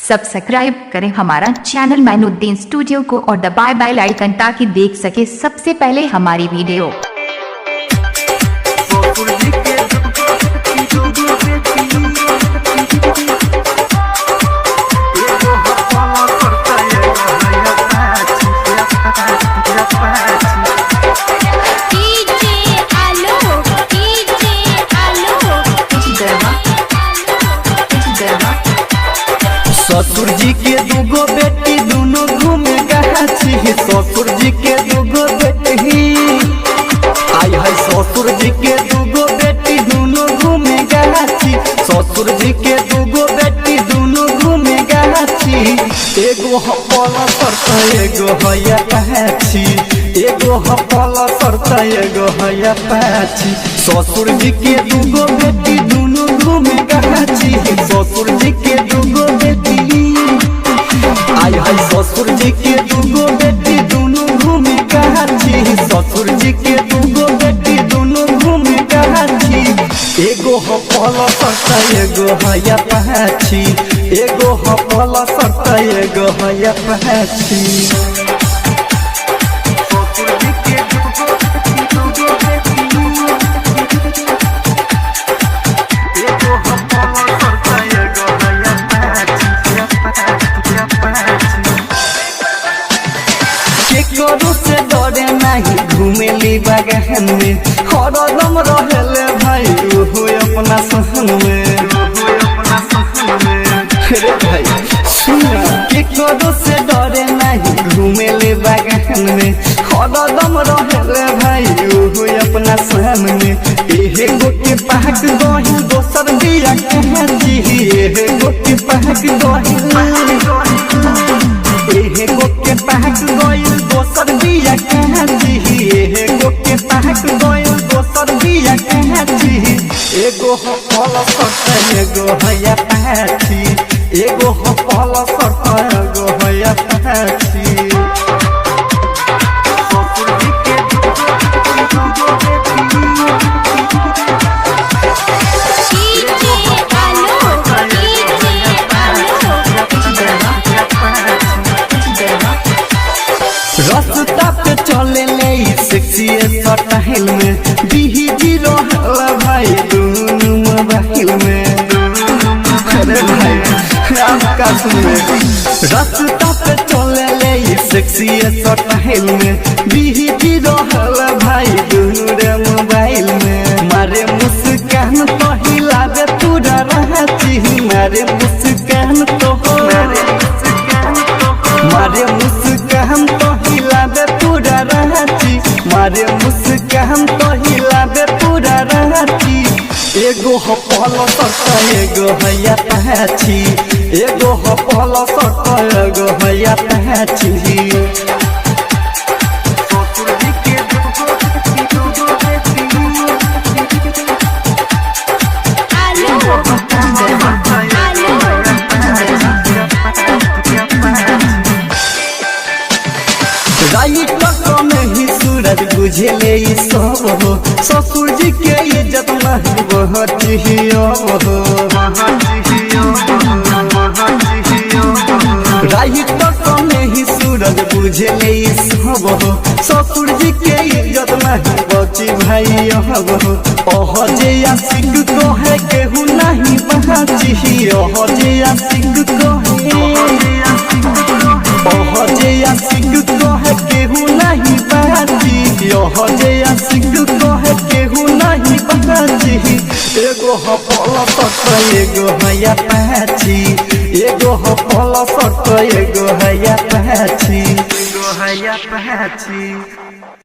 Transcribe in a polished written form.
Subscribe करें हमारा channel Mainuddin studio को और दबाएं बेल आइकन ताकि देख सके सबसे पहले हमारी वीडियो। ससुर जी के दूगो बेटी दोनों घूमे गाछी। ससुर जी के दूगो बेटी आई है। ससुर जी के दूगो बेटी दोनों घूमे गाछी। ससुर जी के दूगो बेटी दोनों घूमे गाछी। एगो हपल सरता एगो है पाछी। एगो हपल सरता एगो है पाछी। ससुर जी के दूगो बेटी दोनों घूमे गाछी। ससुर जी के दूगो बेटी आई है। ससुर जी के दूगो बेटी दोनों घूमे गाछी। ससुर जी के दूगो बेटी दोनों घूमे गाछी। एगो हपल सरता एगो है पाछी। एगो हपल सरता एगो है पाछी। केकरो से डरे नहीं घूमेली बागान में। हरदम रहेले भाई ओहो अपना सहन में। अरे भाई सुना, केकरो से डरे नहीं घूमेली बागान में। हरदम रहेले भाई ओहो अपना सहन में। एहे गोटे पहाक गही दोसर दिया कहाँ जी। एहे गोटे पहाक गही एहे गोटे पहाक गइल दोसर बिया कहाँ जी। एहे गोटे पहाक गइल दोसर बिया कहाँ जी। एगो हपल सरता एगो है पाछी। एगो हपल सरता एगो है पाछी। रास्ता पे चले ले सेक्सी स्टाइल में। बिही जी रहला भाई दोनों मोबाइल में। अरे भाई आपका सुने, रास्ता पे चले ले सेक्सी स्टाइल में। बिही जी रहला भाई दोनों रे मोबाइल में। मारे मुस्कान तो हिलावे पूरा रांची। मारे मुस्कान तो मारे मुस्कान तो हिलावे पूरा रांची। मारे मुस्कान तो हिलावे पूरा रांची। एगो हपल सरता एगो है पाछी। एगो हपल सरता एगो है पाछी। नहीं सूरज बुझले सब हो। ससुर जी के इज्जत नहीं बहुत ही नहीं सूरज बुझले सब हो। ससुर जी के इज्जत नहीं बची भाई ओह जे आशिक को है केहू नहीं बची। ओह जे आशिक को ओह जे आशिक को है केहू नहीं बची। ओह जे आशिक को है केहू नहीं बची। एगो हपल सरता एगो है पाछी। एगो हपल सरता एगो है पाछी। एगो है पाछी।